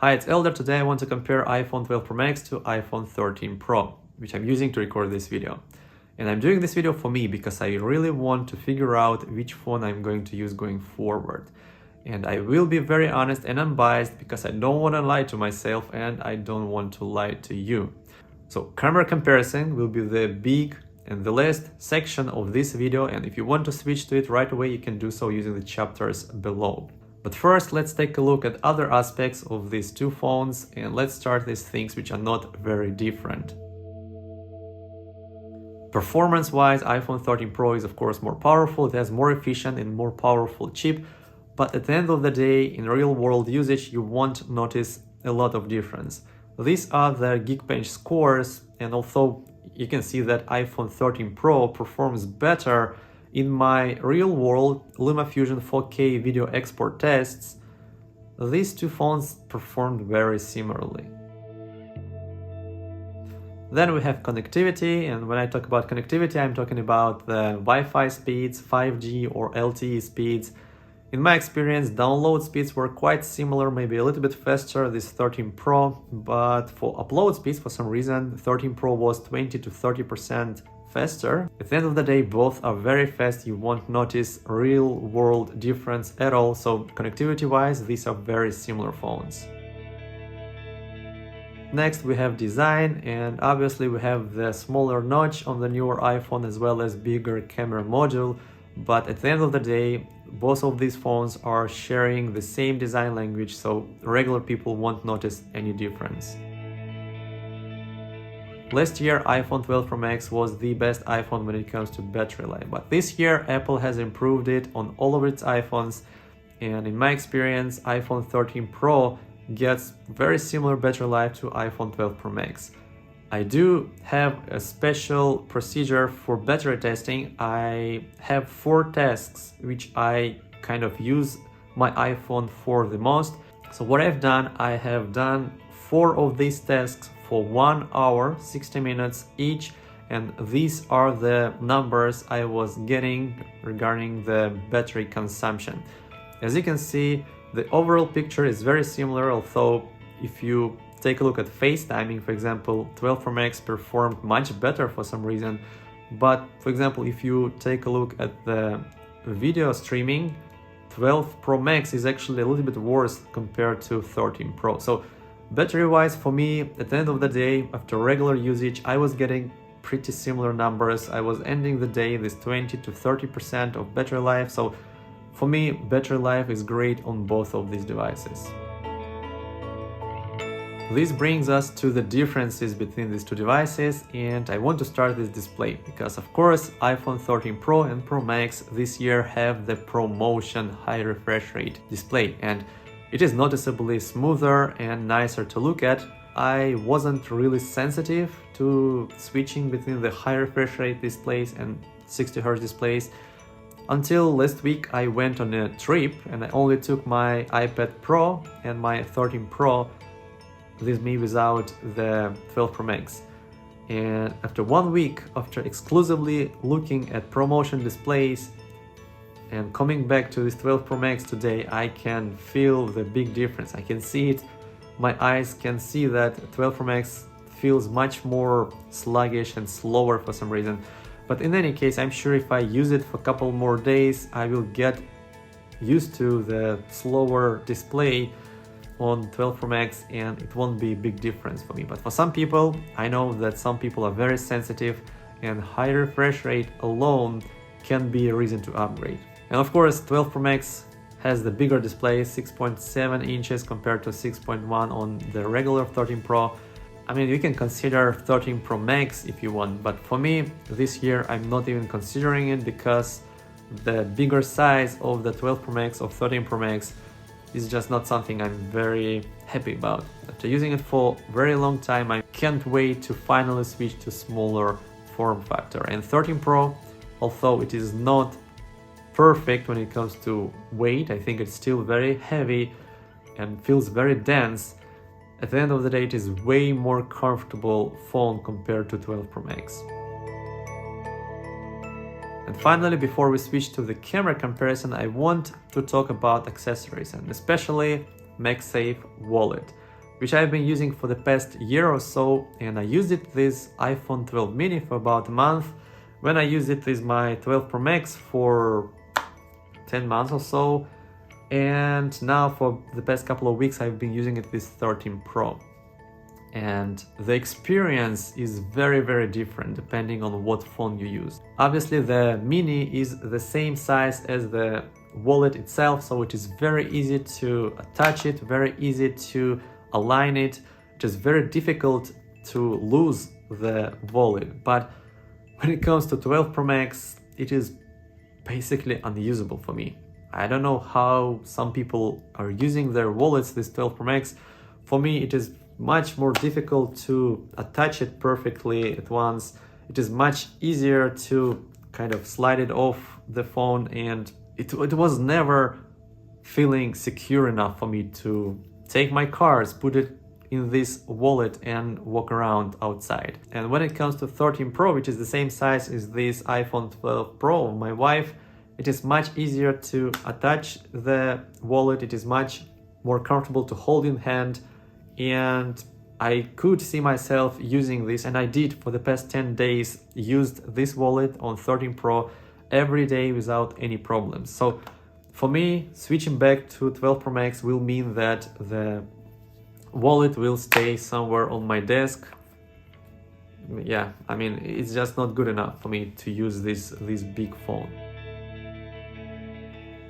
Hi, it's Elder. Today I want to compare iPhone 12 Pro Max to iPhone 13 Pro, which I'm using to record this video. And I'm doing this video for me because I really want to figure out which phone I'm going to use going forward. And I will be very honest and unbiased because I don't want to lie to myself and I don't want to lie to you. So camera comparison will be the big and the last section of this video, and if you want to switch to it right away, you can do so using the chapters below. But first, let's take a look at other aspects of these two phones, and let's start with things which are not very different. Performance-wise, iPhone 13 Pro is of course more powerful, it has more efficient and more powerful chip, but at the end of the day, in real-world usage, you won't notice a lot of difference. These are the Geekbench scores, and although you can see that iPhone 13 Pro performs better in my real-world LumaFusion 4K video export tests, these two phones performed very similarly. Then we have connectivity, and when I talk about connectivity, I'm talking about the Wi-Fi speeds, 5G or LTE speeds. In my experience, download speeds were quite similar, maybe a little bit faster this 13 Pro, but for upload speeds, for some reason, 13 Pro was 20 to 30% faster. At the end of the day, both are very fast, you won't notice real world difference at all, so connectivity wise, these are very similar phones. Next we have design, and obviously we have the smaller notch on the newer iPhone as well as bigger camera module, but at the end of the day, both of these phones are sharing the same design language, so regular people won't notice any difference. Last year, iPhone 12 Pro Max was the best iPhone when it comes to battery life, but this year Apple has improved it on all of its iPhones, and in my experience, iPhone 13 Pro gets very similar battery life to iPhone 12 Pro Max. I do have a special procedure for battery testing. I have 4 tasks which I kind of use my iPhone for the most. So what I've done, I have done 4 of these tasks for 1 hour, 60 minutes each, and these are the numbers I was getting regarding the battery consumption. As you can see, the overall picture is very similar, although if you take a look at FaceTiming, for example, 12 Pro Max performed much better for some reason, but for example, if you take a look at the video streaming, 12 Pro Max is actually a little bit worse compared to 13 Pro. So battery-wise, for me, at the end of the day, after regular usage, I was getting pretty similar numbers. I was ending the day with 20 to 30% of battery life. So for me, battery life is great on both of these devices. This brings us to the differences between these two devices, and I want to start with display because of course iPhone 13 Pro and Pro Max this year have the ProMotion high refresh rate display, and it is noticeably smoother and nicer to look at. I wasn't really sensitive to switching between the high refresh rate displays and 60Hz displays until last week. I went on a trip and I only took my iPad Pro and my 13 Pro with me without the 12 Pro Max. And after 1 week, after exclusively looking at ProMotion displays and coming back to this 12 Pro Max today, I can feel the big difference. I can see it, my eyes can see that 12 Pro Max feels much more sluggish and slower for some reason. But in any case, I'm sure if I use it for a couple more days, I will get used to the slower display on 12 Pro Max and it won't be a big difference for me. But for some people, I know that some people are very sensitive and high refresh rate alone can be a reason to upgrade. And of course, 12 Pro Max has the bigger display, 6.7 inches compared to 6.1 on the regular 13 Pro. I mean, you can consider 13 Pro Max if you want, but for me, this year, I'm not even considering it because the bigger size of the 12 Pro Max or 13 Pro Max is just not something I'm very happy about. After using it for a very long time, I can't wait to finally switch to smaller form factor. And 13 Pro, although it is not perfect when it comes to weight, I think it's still very heavy and feels very dense. At the end of the day, it is way more comfortable phone compared to 12 Pro Max. And finally, before we switch to the camera comparison, I want to talk about accessories and especially MagSafe Wallet. which I've been using for the past year or so, and I used it this iPhone 12 mini for about a month. When I used it with my 12 Pro Max for 10 months or so, and now for the past couple of weeks I've been using it with 13 Pro. And the experience is very different depending on what phone you use. Obviously the mini is the same size as the wallet itself, so it is very easy to attach it, very easy to align it. It is very difficult to lose the wallet, but when it comes to 12 Pro Max, it is basically unusable for me. I don't know how some people are using their wallets with 12 Pro Max. For me, it is much more difficult to attach it perfectly at once. It is much easier to kind of slide it off the phone, and it was never feeling secure enough for me to take my cards, put it in this wallet and walk around outside. And when it comes to 13 Pro, which is the same size as this iPhone 12 Pro of my wife, it is much easier to attach the wallet. It is much more comfortable to hold in hand, and I could see myself using this, and I did for the past 10 days, used this wallet on 13 Pro every day without any problems. So for me, switching back to 12 Pro Max will mean that the wallet will stay somewhere on my desk. Yeah, I mean, it's just not good enough for me to use this big phone.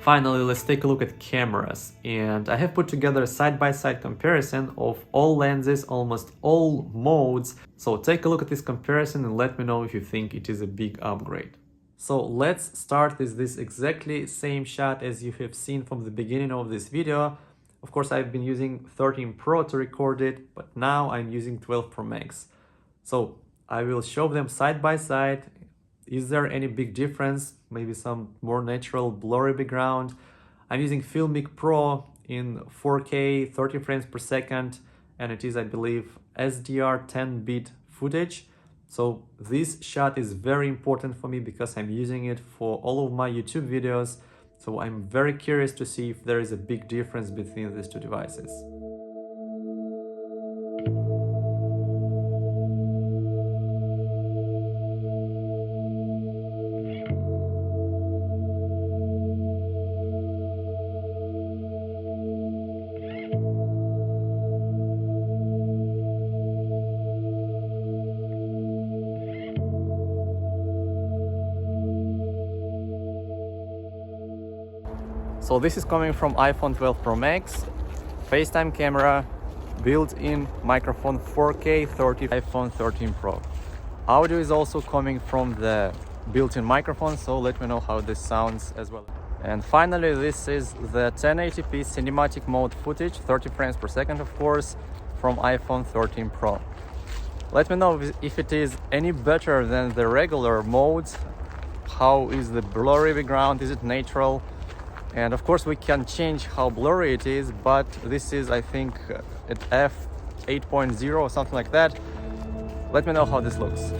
Finally, let's take a look at cameras, and I have put together a side-by-side comparison of all lenses, almost all modes. So take a look at this comparison and let me know if you think it is a big upgrade. So let's start with this exactly same shot as you have seen from the beginning of this video. Of course, I've been using 13 Pro to record it, but now I'm using 12 Pro Max. So I will show them side by side. Is there any big difference? Maybe some more natural blurry background. I'm using Filmic Pro in 4K 30 frames per second, and it is, I believe, SDR 10-bit footage. So this shot is very important for me because I'm using it for all of my YouTube videos. So I'm very curious to see if there is a big difference between these two devices. So this is coming from iPhone 12 Pro Max, FaceTime camera, built-in microphone 4K 30 iPhone 13 Pro. Audio is also coming from the built-in microphone, so let me know how this sounds as well. And finally, this is the 1080p cinematic mode footage, 30 frames per second of course, from iPhone 13 Pro. Let me know if it is any better than the regular modes. How is the blurry background? Is it natural? And of course we can change how blurry it is, but this is, I think, at f8.0 or something like that. Let me know how this looks.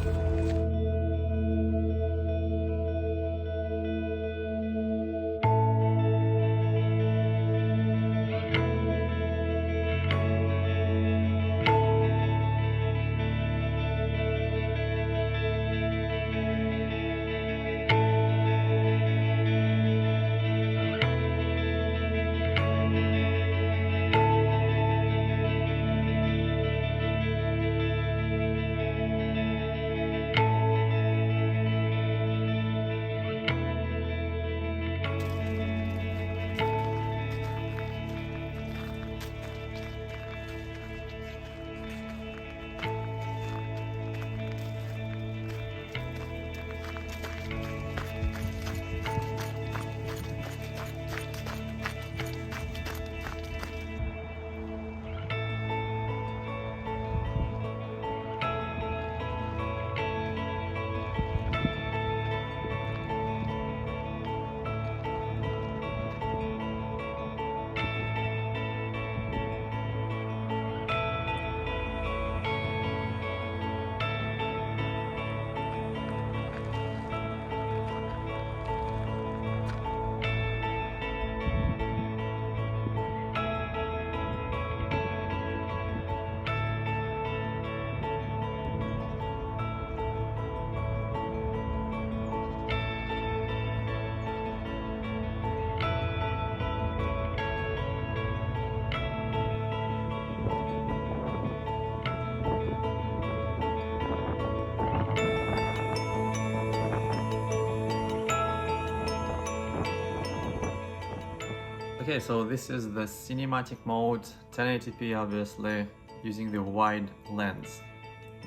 Okay, so this is the cinematic mode, 1080p obviously, using the wide lens.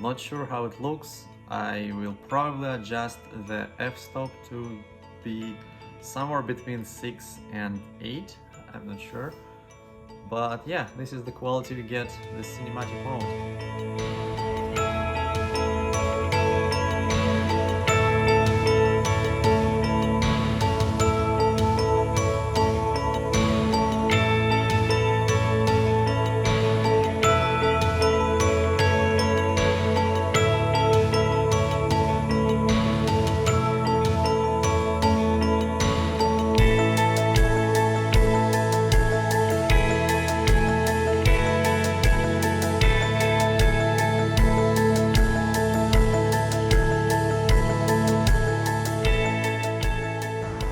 Not sure how it looks. I will probably adjust the f-stop to be somewhere between 6 and 8, I'm not sure. But yeah, this is the quality you get with cinematic mode.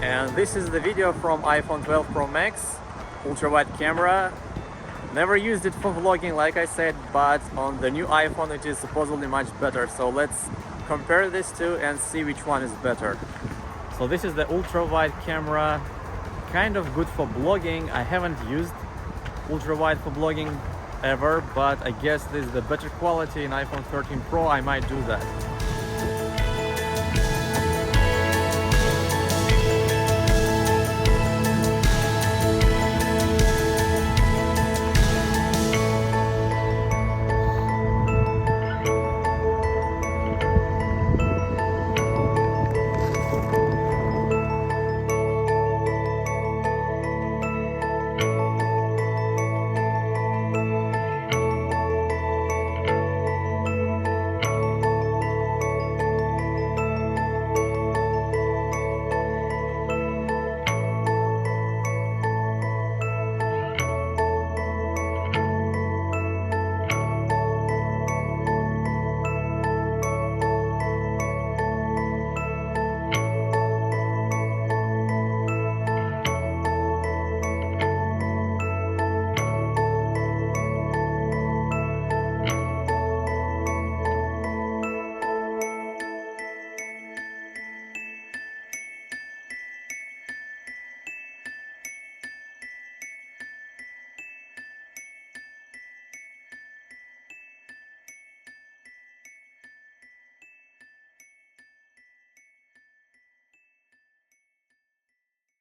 And this is the video from iPhone 12 Pro Max, ultra wide camera. Never used it for vlogging like I said, but on the new iPhone it is supposedly much better. So let's compare these two and see which one is better. So this is the ultra wide camera, kind of good for blogging. I haven't used ultra wide for blogging ever, but I guess this is the better quality in iPhone 13 Pro. I might do that.